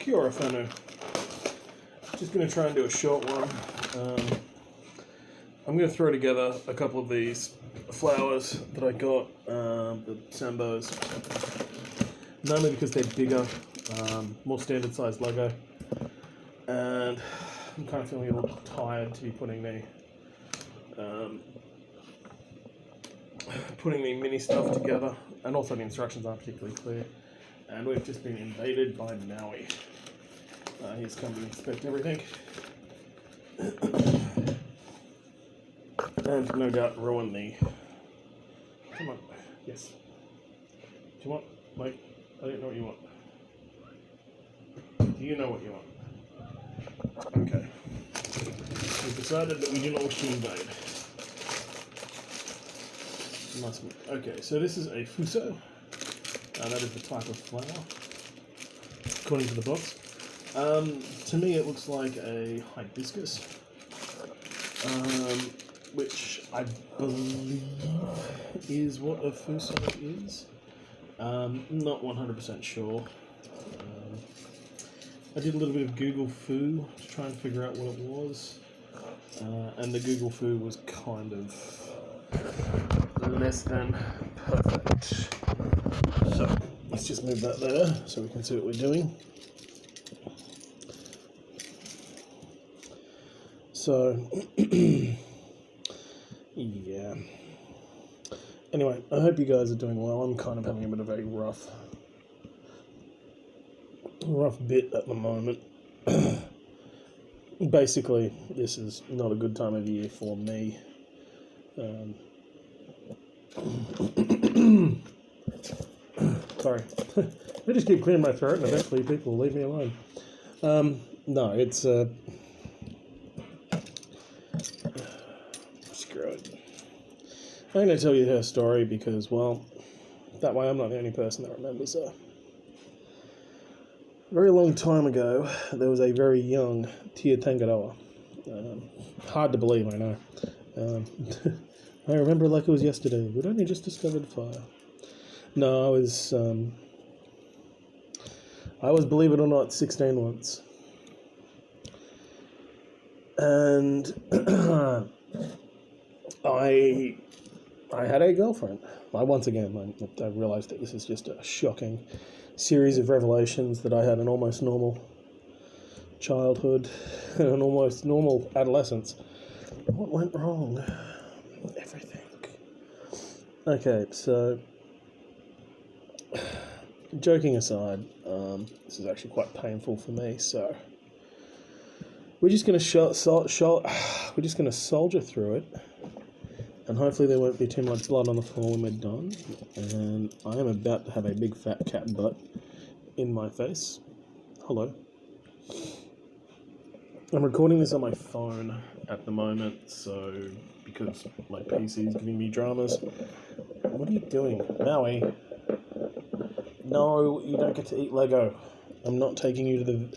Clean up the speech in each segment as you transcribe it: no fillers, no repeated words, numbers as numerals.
Kia ora whānau. Just going to try and do a short one. I'm going to throw together a couple of these flowers that I got, the Sembos, mainly because they're bigger, more standard size logo, and I'm kind of feeling a little tired to be putting the mini stuff together, and also the instructions aren't particularly clear, and we've just been invaded by Maui. He's come to inspect everything, and no doubt ruin the... Come on, yes. Do you want, Mike? I don't know what you want. Do you know what you want? Okay. We've decided that we do not wish to invade. Okay, so this is a fuso. That is the type of flower, according to the box. To me, it looks like a hibiscus, which I believe is what a fuso is. Not 100% sure. I did a little bit of Google Foo to try and figure out what it was, and the Google Foo was kind of less than perfect. So let's just move that there so we can see what we're doing. So yeah. Anyway, I hope you guys are doing well. I'm kind of having a bit of a rough bit at the moment. Basically, this is not a good time of year for me. Sorry. I just keep clearing my throat and eventually people will leave me alone. No, it's... screw it. I'm going to tell you her story because, well, that way I'm not the only person that remembers her. A very long time ago, there was a very young Tia Tangaroa. Hard to believe, I know. I remember it like it was yesterday. We'd only just discovered fire. No, I was, believe it or not, 16 once. And I had a girlfriend. Once again, I realized that this is just a shocking series of revelations that I had an almost normal childhood and an almost normal adolescence. What went wrong? Everything. Okay, so joking aside, this is actually quite painful for me. So we're just going to soldier through it, and hopefully there won't be too much blood on the floor when we're done. And I am about to have a big fat cat butt in my face. Hello. I'm recording this on my phone at the moment, so because my PC is giving me dramas. What are you doing? Maui? No, you don't get to eat Lego. I'm not taking you to the...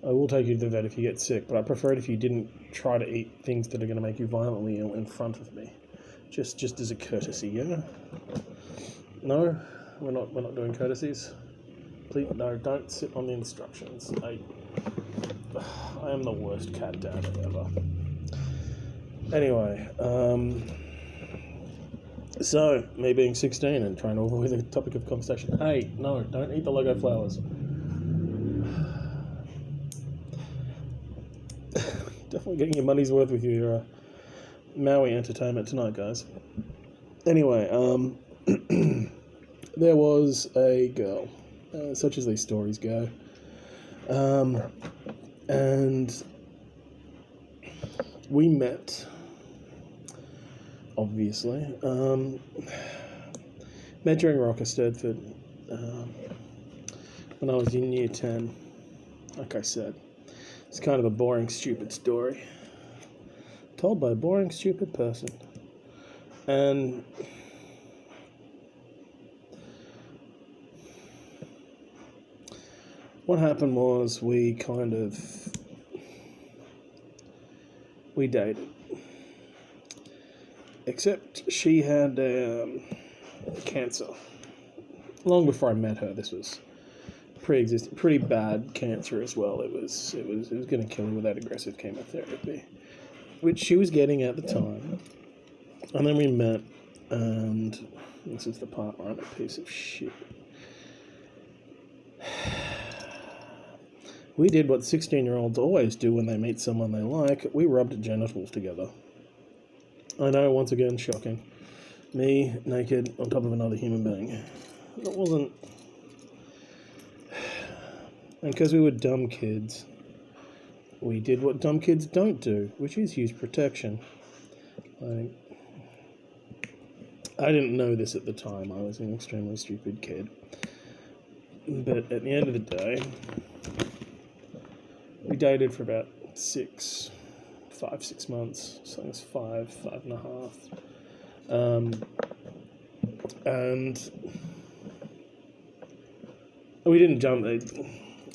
I will take you to the vet if you get sick, but I prefer it if you didn't try to eat things that are going to make you violently ill in front of me. Just as a courtesy, yeah? No? We're not doing courtesies? Please, no, don't sit on the instructions. I am the worst cat dad ever. Anyway, so, me being 16 and trying to avoid the topic of conversation. Hey, no, don't eat the Lego flowers. Definitely getting your money's worth with your Maui entertainment tonight, guys. Anyway, there was a girl, such as these stories go, and we met, obviously, met during Rocker Stedford, when I was in year 10, like I said. It's kind of a boring, stupid story, told by a boring, stupid person. And what happened was we dated. Except she had cancer. Long before I met her, this was pre-existing, pretty bad cancer as well. It was going to kill her with that aggressive chemotherapy, which she was getting at the time. And then we met, and this is the part where I'm a piece of shit. We did what 16-year-olds always do when they meet someone they like. We rubbed genitals together. I know, once again, shocking. Me, naked, on top of another human being. It wasn't... And because we were dumb kids, we did what dumb kids don't do, which is use protection. I didn't know this at the time. I was an extremely stupid kid. But at the end of the day, we dated for about 6 months. So it was 5.5. And we didn't jump.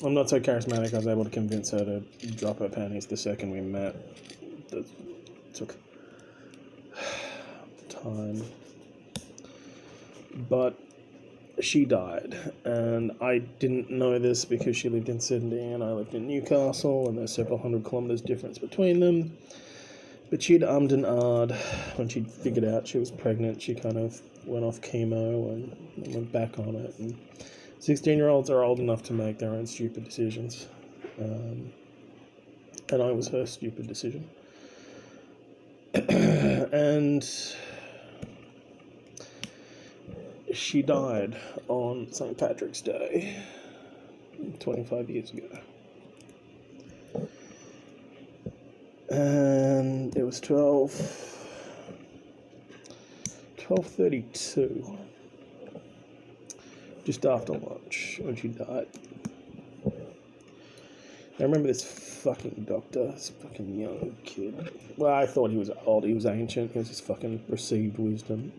I'm not so charismatic. I was able to convince her to drop her panties the second we met. It took time. But she died, and I didn't know this because she lived in Sydney and I lived in Newcastle, and there's several hundred kilometres difference between them. But she'd ummed and ahed when she'd figured out she was pregnant. She kind of went off chemo and went back on it. And 16-year-olds are old enough to make their own stupid decisions. And I was her stupid decision. And she died on St. Patrick's Day 25 years ago. And it was 12:32, just after lunch, when she died. I remember this fucking doctor, this fucking young kid. Well, I thought he was old, he was ancient, he was just fucking received wisdom.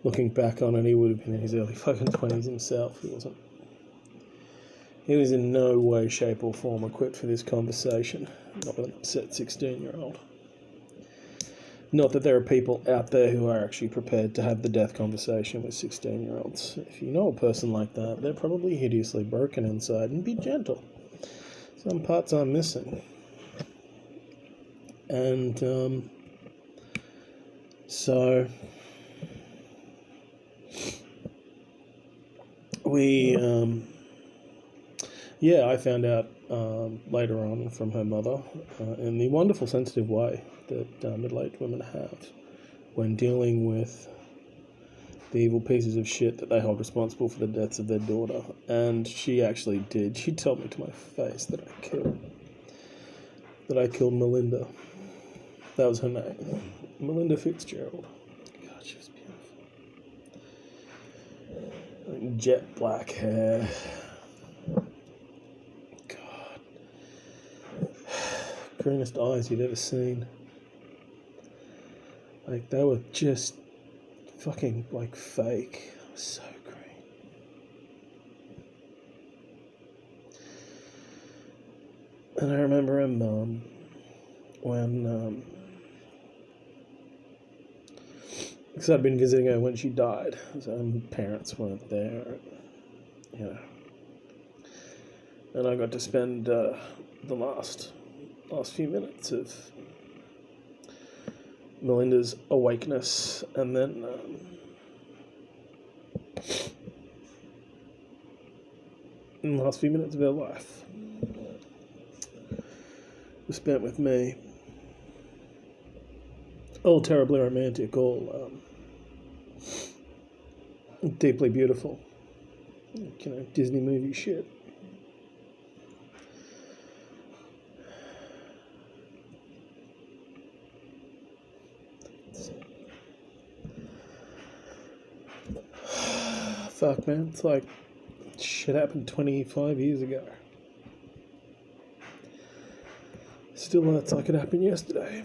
Looking back on it, he would have been in his early fucking 20s himself. He was in no way, shape, or form equipped for this conversation. Not with an upset 16-year-old. Not that there are people out there who are actually prepared to have the death conversation with 16-year-olds. If you know a person like that, they're probably hideously broken inside, and be gentle. Some parts are missing. And, so... I found out later on from her mother, in the wonderful sensitive way that middle-aged women have when dealing with the evil pieces of shit that they hold responsible for the deaths of their daughter. And she actually did. She told me to my face that I killed Melinda. That was her name. Melinda Fitzgerald. God, she was beautiful. Jet black hair. God. Greenest eyes you'd ever seen. Like, they were just fucking, like, fake. So green. And I remember her mum, when, because I'd been visiting her when she died, so her parents weren't there, you know. And I got to spend the last few minutes of Melinda's awakeness, and then in the last few minutes of her life was spent with me. All terribly romantic, all deeply beautiful, you know, Disney movie shit. Fuck, man, it's like shit happened 25 years ago. Still, it's like it happened yesterday.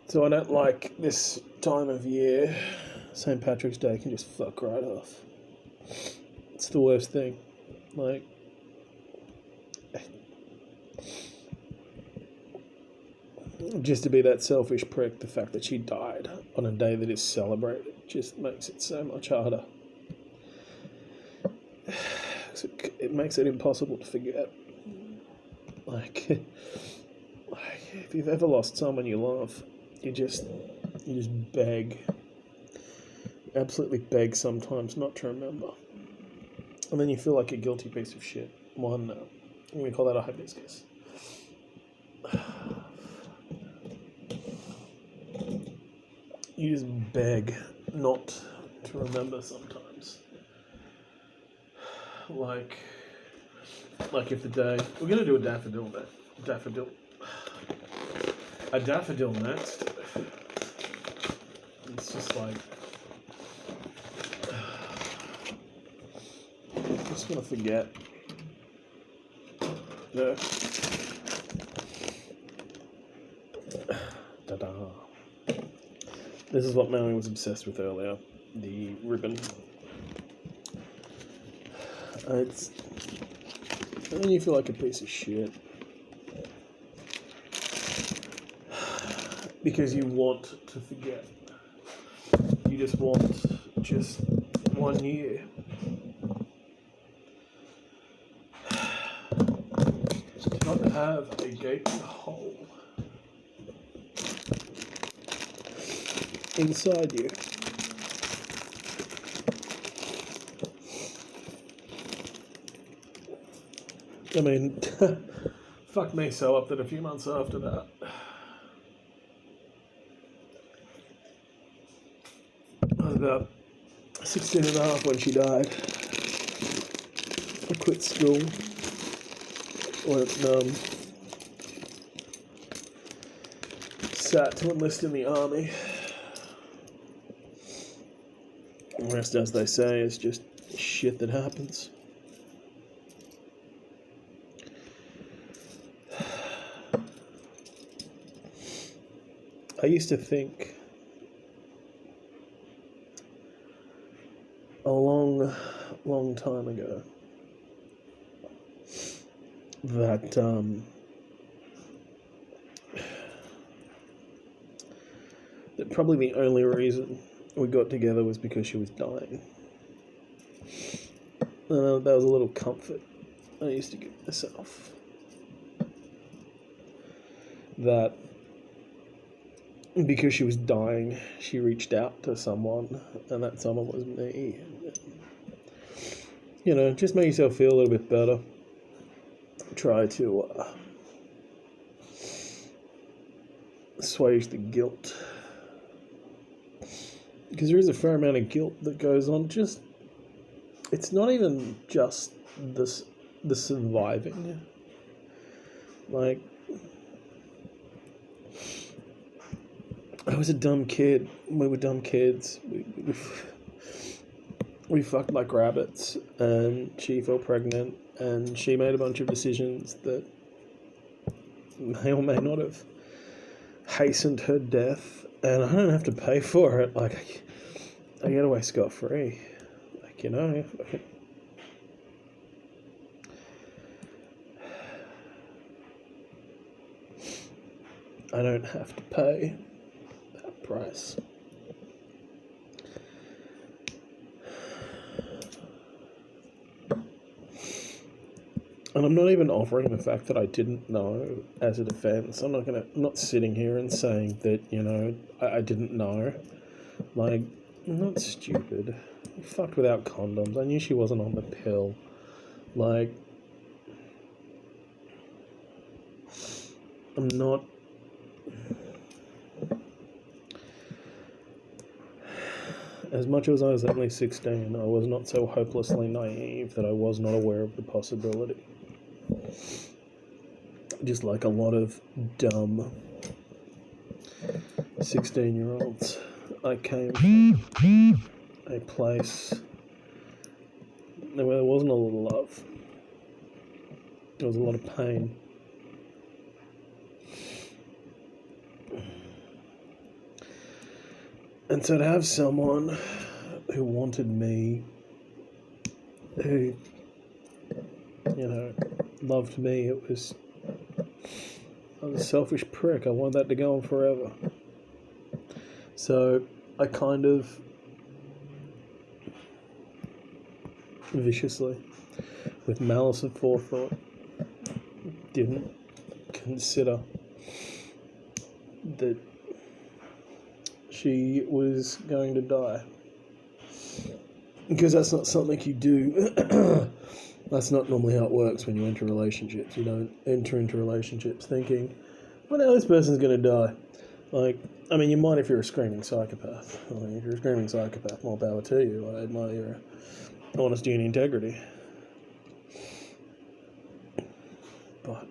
So I don't like this time of year. St. Patrick's Day can just fuck right off. It's the worst thing. Like, just to be that selfish prick, the fact that she died on a day that is celebrated just makes it so much harder. It makes it impossible to forget. Like if you've ever lost someone you love, you just beg, absolutely beg sometimes not to remember, and then you feel like a guilty piece of shit. We call that a hibiscus. You just beg not to remember sometimes. Like if the day we're gonna do a daffodil next. It's just like I'm just gonna forget. Yeah. Ta-da. This is what Maui was obsessed with earlier. The ribbon. And then you feel like a piece of shit. Because you want to forget. You just want just 1 year. To not have a gaping hole inside you. I mean, fucked me so up that a few months after that, I was about 16 and a half when she died. I quit school, went sat to enlist in the army. The rest, as they say, is just shit that happens. I used to think a long, long time ago that that probably the only reason we got together was because she was dying. That was a little comfort I used to give myself. That because she was dying, she reached out to someone, and that someone was me. You know, just make yourself feel a little bit better. Try to assuage the guilt. Because there is a fair amount of guilt that goes on. It's not even just the surviving. Like, I was a dumb kid. We were dumb kids. We fucked like rabbits, and she fell pregnant, and she made a bunch of decisions that may or may not have hastened her death, and I don't have to pay for it. Like, I get away scot-free. Like, you know, I don't have to pay that price. And I'm not even offering the fact that I didn't know as a defense. I'm not sitting here and saying that, you know, I didn't know. Like, I'm not stupid. I fucked without condoms. I knew she wasn't on the pill. Like, I'm not... As much as I was only 16, I was not so hopelessly naive that I was not aware of the possibility. Just like a lot of dumb 16-year-olds, I came from a place where there wasn't a lot of love. There was a lot of pain. And so to have someone who wanted me, who, you know, loved me, it was I was a selfish prick. I wanted that to go on forever. So I kind of viciously, with malice and forethought, didn't consider that she was going to die. Because that's not something you do. That's not normally how it works when you enter relationships. You don't enter into relationships thinking, well, now this person's going to die. Like, I mean, you might if you're a screaming psychopath. I mean, if you're a screaming psychopath, more power to you. I admire your honesty and integrity. But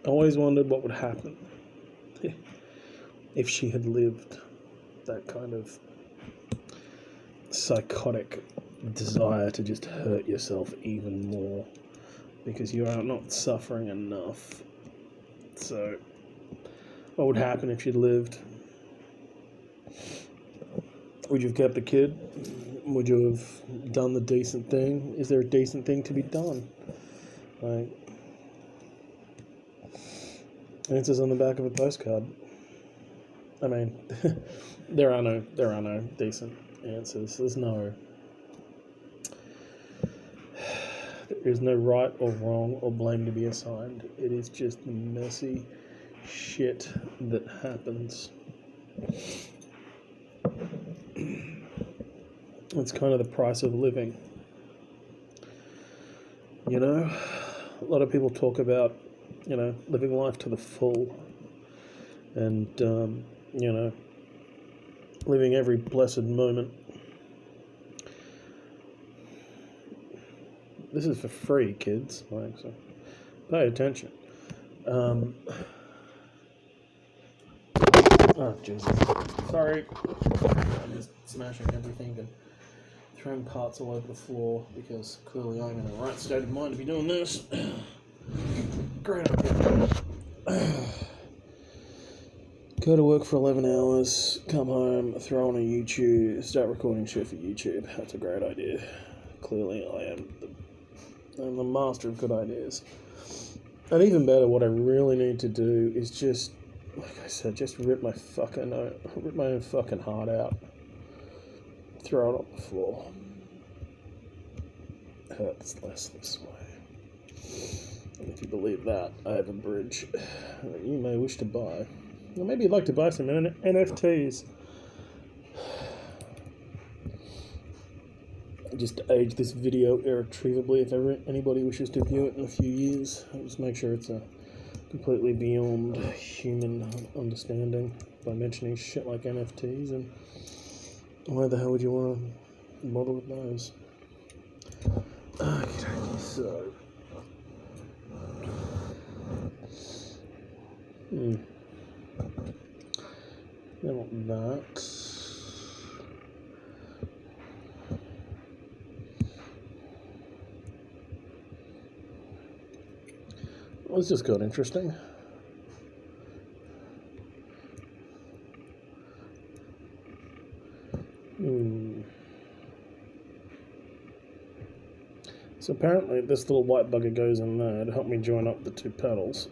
I always wondered what would happen if she had lived that kind of psychotic desire to just hurt yourself even more because you are not suffering enough. So, what would happen if she'd lived? Would you have kept a kid? Would you have done the decent thing? Is there a decent thing to be done? Like, answers on the back of a postcard. I mean, there are no decent answers. There's no right or wrong or blame to be assigned. It is just messy shit that happens. It's kind of the price of living. You know, a lot of people talk about, you know, living life to the full and, you know, living every blessed moment. This is for free, kids. Like, so pay attention. Oh, Jesus. Sorry. I'm just smashing everything and throwing parts all over the floor because clearly I'm in the right state of mind to be doing this. Great idea. Go to work for 11 hours, come home, throw on a YouTube, start recording shit for YouTube. That's a great idea. Clearly I'm the master of good ideas. And even better, what I really need to do is just, like I said, just rip my own fucking heart out. Throw it on the floor. Hurts less this way. And if you believe that, I have a bridge that you may wish to buy. Or maybe you'd like to buy some NFTs. Just age this video irretrievably if ever anybody wishes to view it in a few years. I'll just make sure it's a completely beyond human understanding by mentioning shit like NFTs, and why the hell would you want to bother with those? Okay, so I want that. Well, this just got interesting. So apparently this little white bugger goes in there to help me join up the two pedals.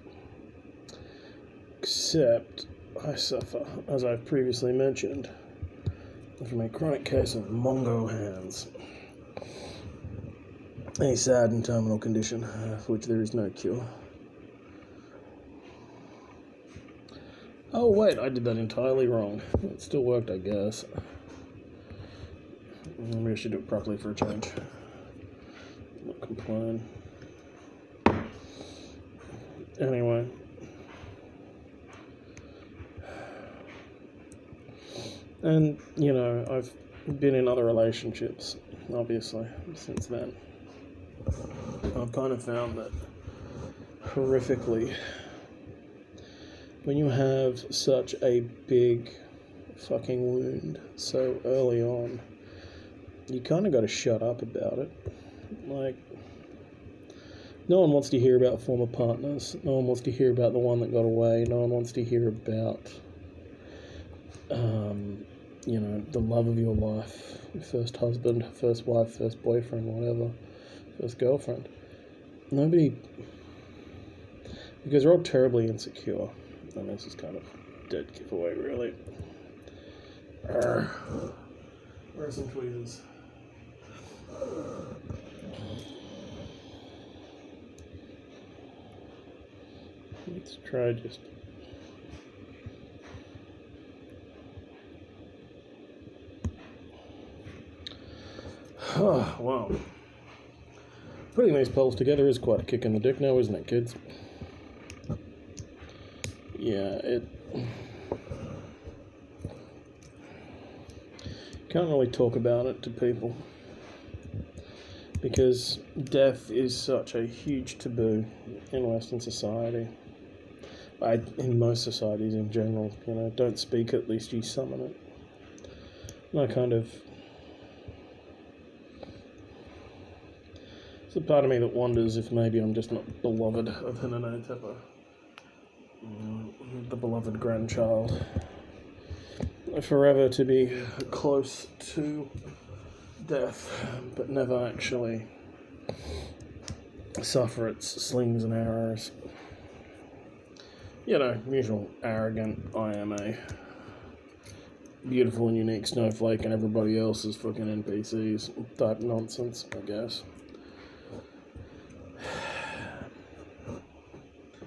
Except I suffer, as I've previously mentioned, from a chronic case of Mongo hands. A sad and terminal condition for which there is no cure. Oh wait, I did that entirely wrong. It still worked, I guess. Maybe I should do it properly for a change. Not complain. Anyway. And, you know, I've been in other relationships, obviously, since then. I've kind of found that, horrifically, when you have such a big fucking wound so early on, you kind of got to shut up about it. Like, no one wants to hear about former partners. No one wants to hear about the one that got away. No one wants to hear about, you know, the love of your life, your first husband, first wife, first boyfriend, whatever, first girlfriend. Nobody, because they're all terribly insecure. And this is kind of dead giveaway, really. Where are some tweezers? Let's try just... Oh, wow. Putting these poles together is quite a kick in the dick now, isn't it, kids? Yeah, can't really talk about it to people because death is such a huge taboo in Western society. In most societies in general, you know, don't speak, at least you summon it. And I kind of... There's a part of me that wonders if maybe I'm just not beloved of Hinane Tepa. The beloved grandchild. Forever to be close to death, but never actually suffer its slings and arrows. You know, usual arrogant, I am a beautiful and unique snowflake and everybody else is fucking NPCs type nonsense, I guess.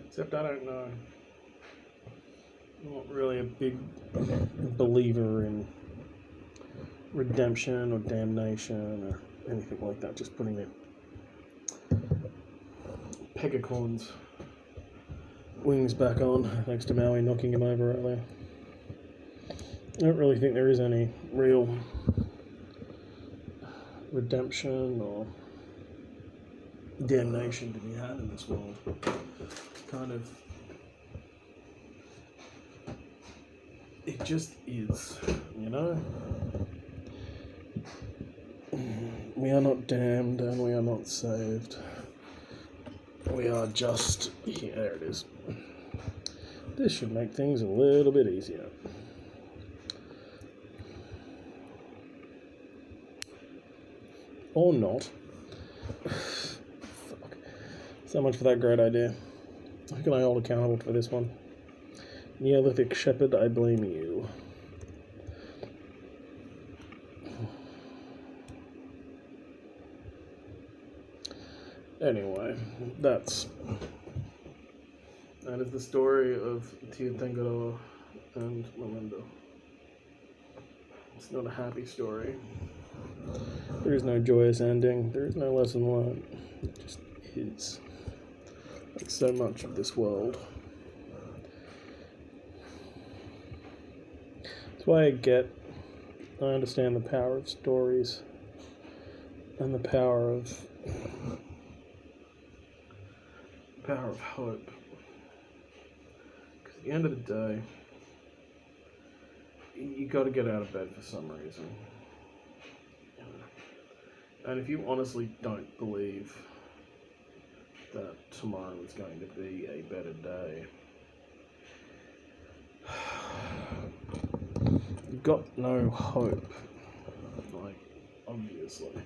Except I don't know. I'm not really a big believer in redemption or damnation or anything like that. Just putting the Pegacorn's wings back on, thanks to Maui knocking him over earlier. I don't really think there is any real redemption or damnation to be had in this world. Kind of, it just is, you know? We are not damned and we are not saved. We are just, yeah, there it is. This should make things a little bit easier. Or not. Fuck. So much for that great idea. Who can I hold accountable for this one? Neolithic Shepherd, I blame you. Anyway, that is the story of Tired Chef and Melinda. It's not a happy story. There is no joyous ending. There is no lesson learned. It just is. Like so much of this world. That's why I understand the power of stories and the power of hope. Because at the end of the day, you got to get out of bed for some reason. And if you honestly don't believe that tomorrow is going to be a better day, you've got no hope, like, obviously.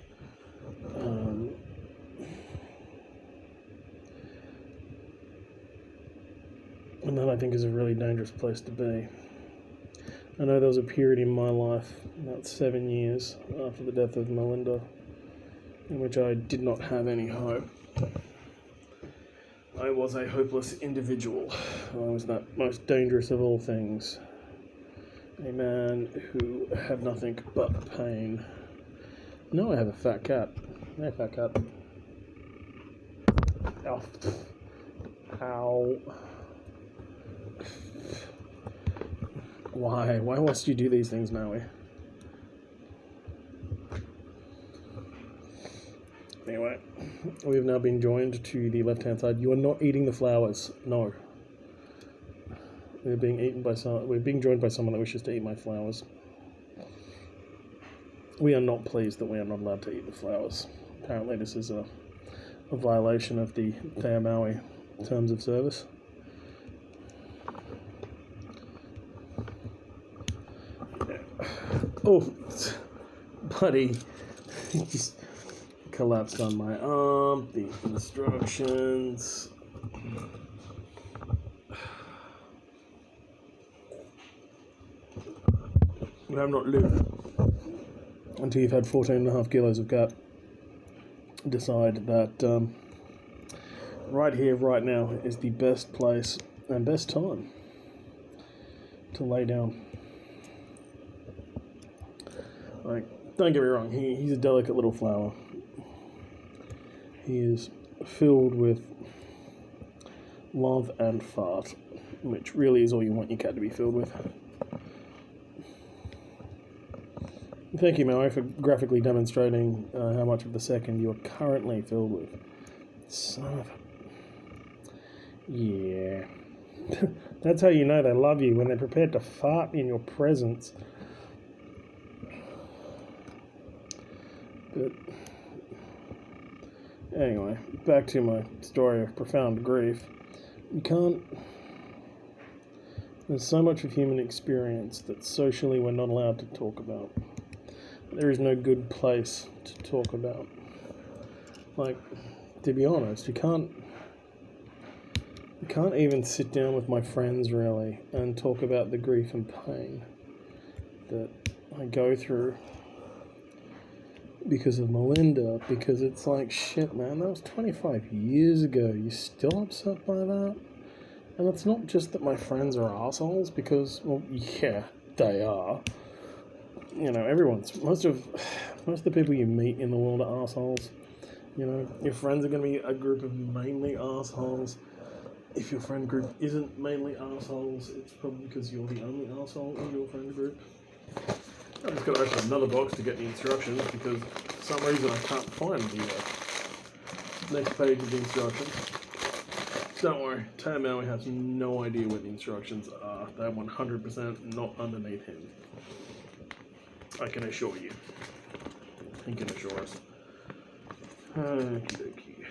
And that, I think, is a really dangerous place to be. I know there was a period in my life, about 7 years after the death of Melinda, in which I did not have any hope. I was a hopeless individual. I was that most dangerous of all things. A man who had nothing but pain. No, I have a fat cat. Hey, fat cat. Ow. Ow. Why? Why must you do these things, Maui? Anyway, we've now been joined to the left-hand side. You are not eating the flowers. No. We're being joined by someone that wishes to eat my flowers. We are not pleased that we are not allowed to eat the flowers. Apparently this is a violation of the Te Maui terms of service. Yeah. Oh, buddy. Just collapsed on my arm. The instructions. You have not lived until you've had 14.5 kilos of cat. Decide that right here, right now, is the best place and best time to lay down. Like, don't get me wrong, he's a delicate little flower. He is filled with love and fart, which really is all you want your cat to be filled with. Thank you, Maui, for graphically demonstrating how much of the second you are currently filled with. Son of a... Yeah. That's how you know they love you, when they're prepared to fart in your presence. But anyway, back to my story of profound grief. You can't... There's so much of human experience that socially we're not allowed to talk about. There is no good place to talk about. Like, to be honest, you can't even sit down with my friends, really, and talk about the grief and pain that I go through because of Melinda, because it's like, shit, man, that was 25 years ago. You're still upset by that? And it's not just that my friends are assholes, because, well, yeah, they are. You know, most of the people you meet in the world are assholes. You know, your friends are going to be a group of mainly assholes. If your friend group isn't mainly assholes, it's probably because you're the only asshole in your friend group. I'm just going to open another box to get the instructions, because for some reason I can't find the next page of the instructions. Don't worry, Tay Maui has no idea what the instructions are. They're 100% not underneath him. I can assure you. He can assure us. Okie dokie.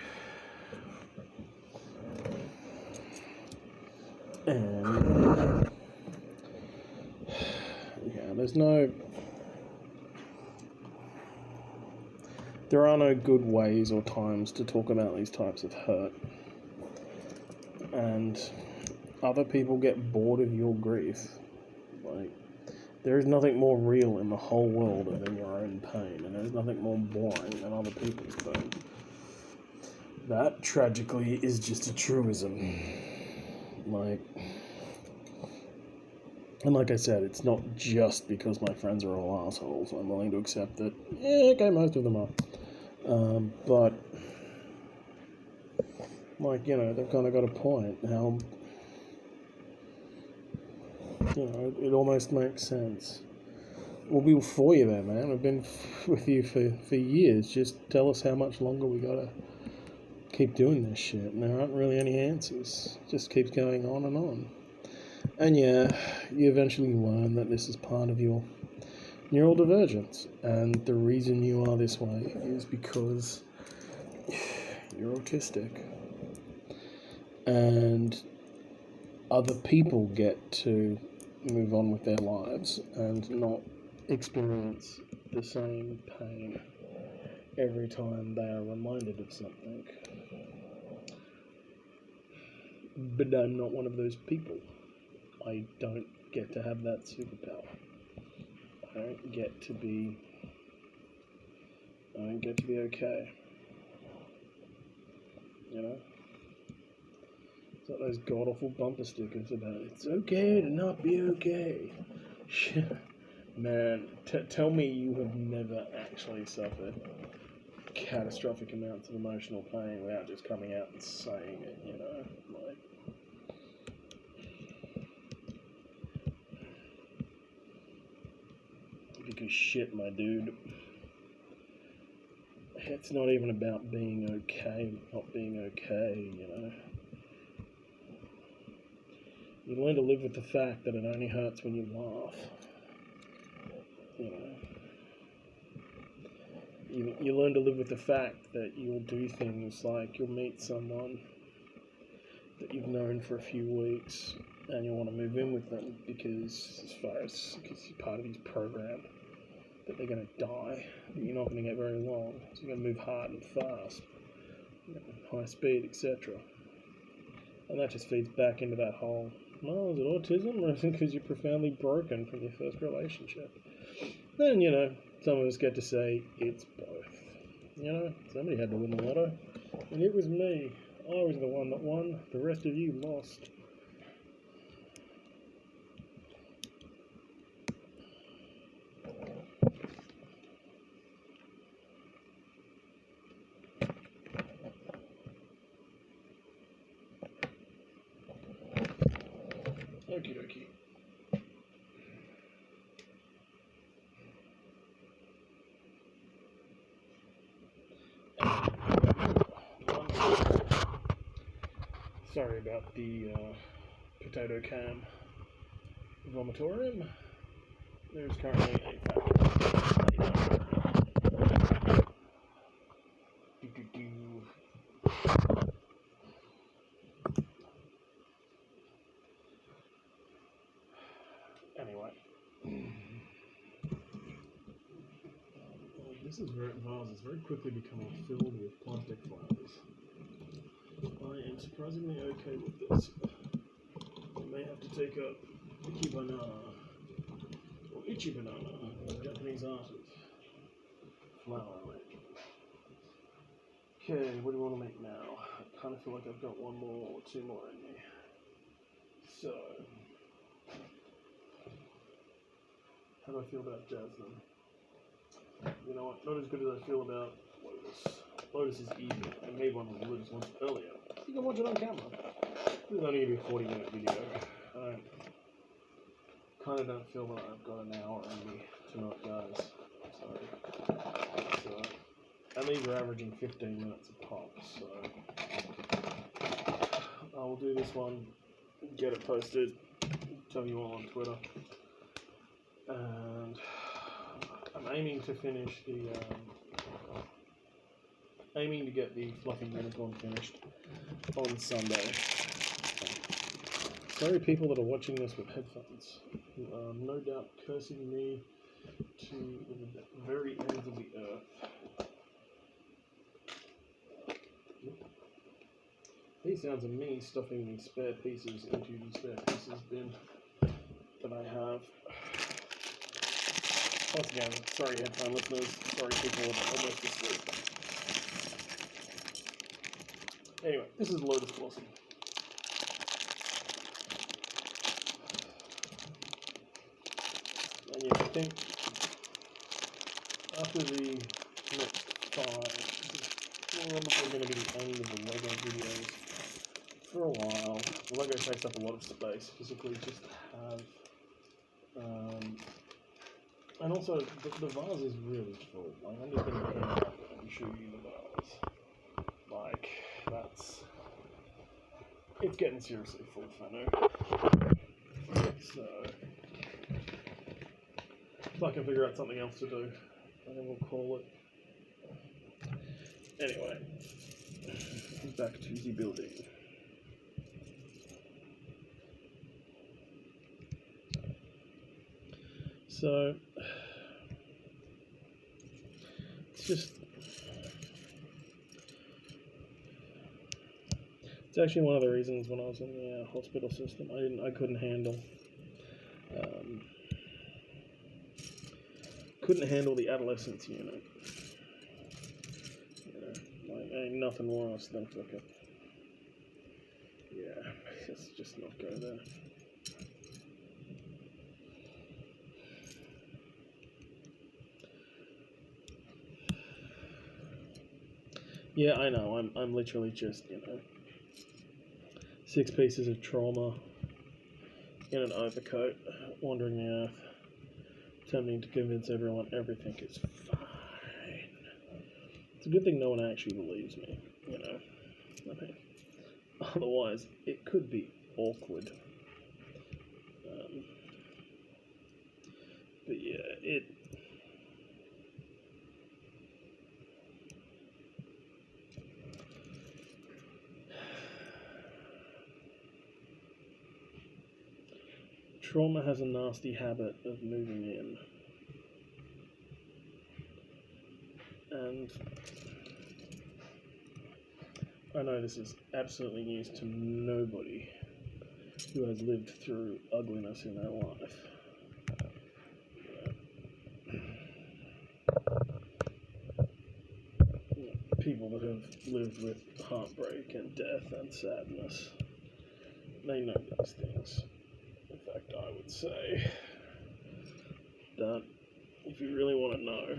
And yeah, there are no good ways or times to talk about these types of hurt. And other people get bored of your grief. Like, there is nothing more real in the whole world than your own pain, and there's nothing more boring than other people's pain. That, tragically, is just a truism. Like, and like I said, it's not just because my friends are all assholes. I'm willing to accept that, yeah, okay, most of them are. But, like, you know, they've kind of got a point. How, you know, it almost makes sense. We'll be for you there, man. I've been with you for years. Just tell us how much longer we gotta keep doing this shit. And there aren't really any answers. It just keeps going on and on. And yeah, you eventually learn that this is part of your neural divergence. And the reason you are this way is because you're autistic. And other people get to move on with their lives and not experience the same pain every time they are reminded of something. But I'm not one of those people. I don't get to have that superpower. I don't get to be okay. You know? It's like those god-awful bumper stickers about it's okay to not be okay. Man, tell me you have never actually suffered catastrophic amounts of emotional pain without just coming out and saying it, you know? Like, because shit, my dude, it's not even about being okay, not being okay, you know? You learn to live with the fact that it only hurts when you laugh. You know, you learn to live with the fact that you'll do things like you'll meet someone that you've known for a few weeks and you want to move in with them because you're part of his program. that they're going to die, that you're not going to get very long, so you're going to move hard and fast, high speed, etc. And that just feeds back into that whole, well, is it autism or is it because you're profoundly broken from your first relationship? Then, some of us get to say it's both. Somebody had to win the lotto, and it was me. I was the one that won, the rest of you lost. Okie dokie. Sorry about the potato can vomitorium. There's currently a factory. Anyway. This vase is very quickly becoming filled with plastic flowers. I am surprisingly okay with this. I may have to take up Ichi Banana, or Ichi Banana, Japanese art of flower arrangement. Okay, what do you want to make now? I kind of feel like I've got one more or two more in me. So, how do I feel about jasmine? You know what, not as good as I feel about lotus. Lotus is easy. I made one with lotus once earlier. You can watch it on camera. This is only going to be a 40-minute video. I kind of don't feel that I've got an hour in me tonight, guys. So, and these are averaging 15 minutes a pop, so I will do this one, get it posted, tell you all on Twitter, and I'm aiming to finish aiming to get the fluffy unicorn finished on Sunday. Sorry, people that are watching this with headphones, who are no doubt cursing me to the very ends of the earth. These sounds of me stuffing the spare pieces into the spare pieces bin that I have. Once again, sorry headphone listeners, sorry people are almost asleep. Anyway, this is Lotus Blossom. And yeah, I think after the next 5, this is probably going to be the end of the Lego videos for a while. The Lego takes up a lot of space physically just to have. And also, the vase is really full. Like, I'm just going to hand it up and show you the vase. Like, it's getting seriously full, Fanu. So, if I can figure out something else to do, then we'll call it. Anyway, back to the building. So, it's actually one of the reasons when I was in the hospital system, I couldn't handle the adolescence unit. Like, ain't nothing worse than fucking, let's just not go there. Yeah, I know. I'm literally just, 6 pieces of trauma in an overcoat, wandering the earth, attempting to convince everyone everything is fine. It's a good thing no one actually believes me, I mean, otherwise it could be awkward. But yeah, trauma has a nasty habit of moving in. And I know this is absolutely news to nobody who has lived through ugliness in their life. People that have lived with heartbreak and death and sadness, they know these things. In fact, I would say that if you really want to know,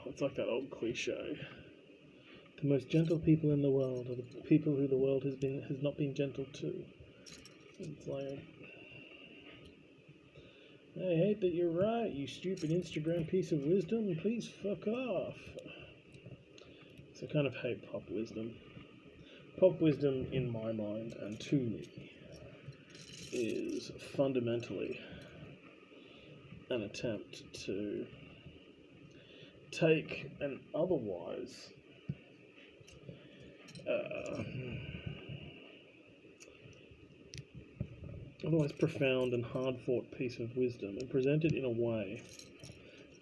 it's like that old cliche. The most gentle people in the world are the people who the world has not been gentle to. It's like, I hate that you're right, you stupid Instagram piece of wisdom. Please fuck off. So I kind of hate pop wisdom. Pop wisdom, in my mind and to me, is fundamentally an attempt to take an otherwise profound and hard-fought piece of wisdom and present it in a way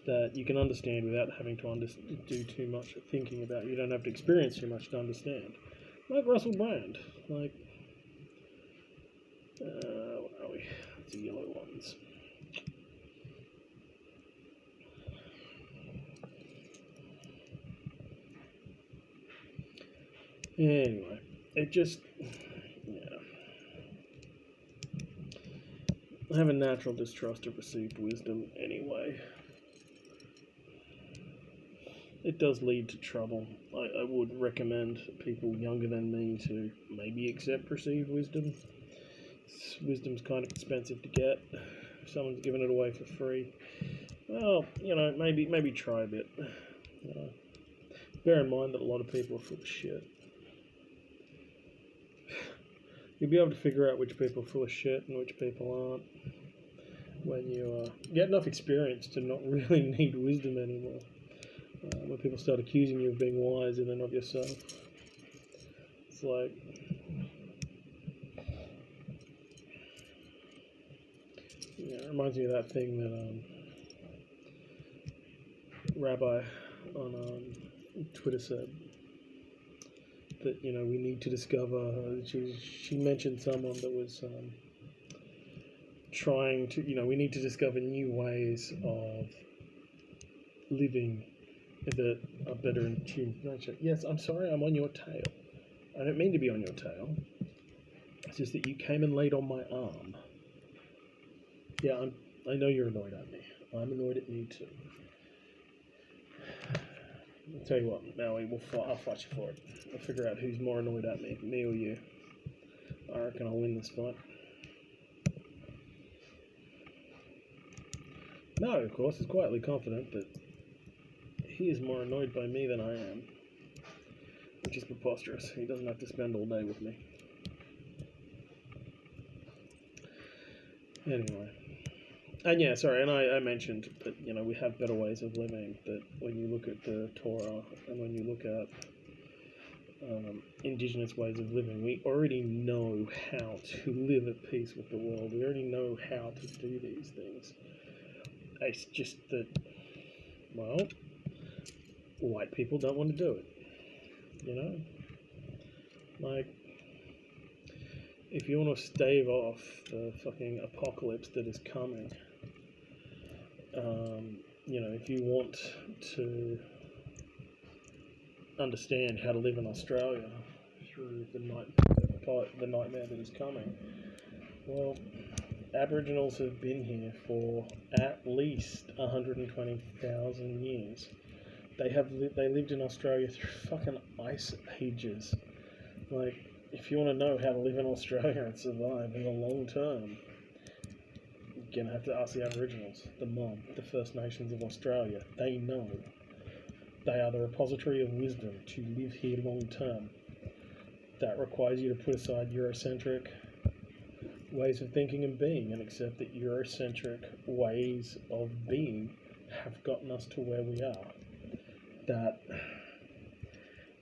that you can understand without having to do too much thinking about. You don't have to experience too much to understand. Like Russell Brand. Like, what are we? It's the yellow ones. Anyway, it just, I have a natural distrust of received wisdom anyway. It does lead to trouble. I would recommend people younger than me to maybe accept received wisdom. Wisdom's kind of expensive to get. If someone's giving it away for free, well, maybe try a bit. Bear in mind that a lot of people are full of shit. You'll be able to figure out which people are full of shit and which people aren't when you get enough experience to not really need wisdom anymore. When people start accusing you of being wise and then of yourself. It's like, it reminds me of that thing that Rabbi on Twitter said, that we need to discover. She mentioned someone that was trying to. We need to discover new ways of living that are better in tune with nature. Yes, I'm sorry, I'm on your tail. I don't mean to be on your tail. It's just that you came and laid on my arm. Yeah, I know you're annoyed at me. I'm annoyed at you too. I'll tell you what, Maui, I'll fight you for it. I'll figure out who's more annoyed at me or you. I reckon I'll win this fight. No, of course, he's quietly confident, but he is more annoyed by me than I am. Which is preposterous. He doesn't have to spend all day with me. Anyway. And yeah, sorry, and I mentioned that, we have better ways of living, that when you look at the Torah and when you look at indigenous ways of living, we already know how to live at peace with the world. We already know how to do these things. It's just that, well, white people don't want to do it, Like, if you want to stave off the fucking apocalypse that is coming, if you want to understand how to live in Australia through the nightmare that is coming, well, Aboriginals have been here for at least 120,000 years. They lived in Australia through fucking ice ages. Like, if you want to know how to live in Australia and survive in the long term, you're going to have to ask the Aboriginals, the mob, the First Nations of Australia. They know. They are the repository of wisdom to live here long term. That requires you to put aside Eurocentric ways of thinking and being and accept that Eurocentric ways of being have gotten us to where we are. That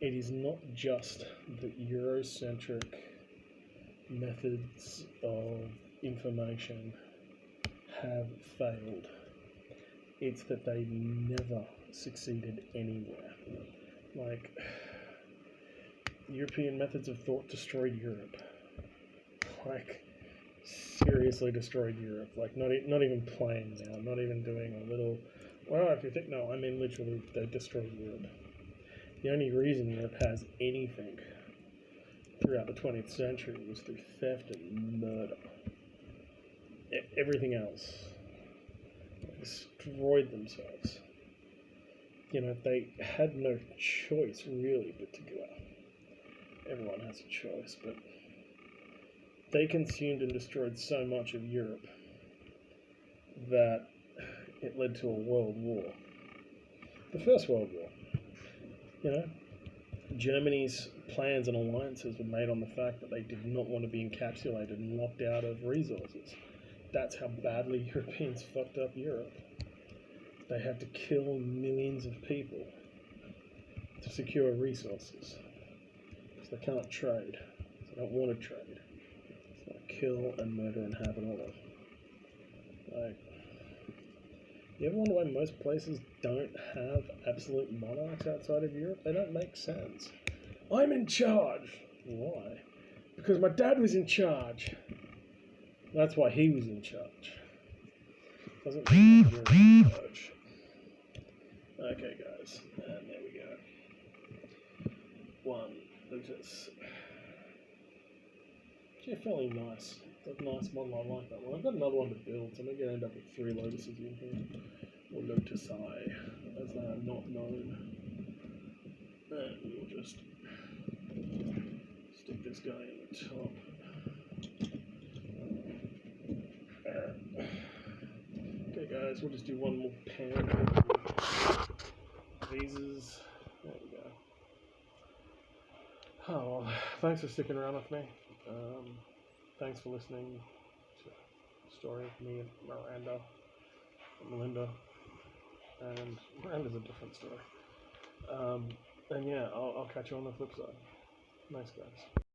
it is not just that Eurocentric methods of information have failed. It's that they never succeeded anywhere. Like, European methods of thought destroyed Europe. Like, seriously destroyed Europe. Like, not even playing now, not even doing a little. Well, if you think, no, I mean literally, they destroyed Europe. The only reason Europe has anything throughout the 20th century was through theft and murder. Everything else destroyed themselves. They had no choice really but to go out. Everyone has a choice, but they consumed and destroyed so much of Europe that it led to a world war. The First World War. Germany's plans and alliances were made on the fact that they did not want to be encapsulated and locked out of resources. That's how badly Europeans fucked up Europe. They had to kill millions of people to secure resources. Because they can't trade. They don't want to trade. So they kill and murder and have it all. Like, you ever wonder why most places don't have absolute monarchs outside of Europe? They don't make sense. I'm in charge. Why? Because my dad was in charge. That's why he was in charge. Doesn't mean you're in charge. Okay, guys, and there we go. One. Look at this. Actually, fairly nice. That's a nice model. I like that one. I've got another one to build, so I'm going to end up with 3 lotuses in here. Or lotusi, as they are not known. And we'll just stick this guy in the top. Okay, guys, we'll just do one more pan. These. There we go. Oh, well, thanks for sticking around with me. Thanks for listening to the story of me and Miranda, and Melinda, and Miranda's a different story. And yeah, I'll catch you on the flip side. Nice guys.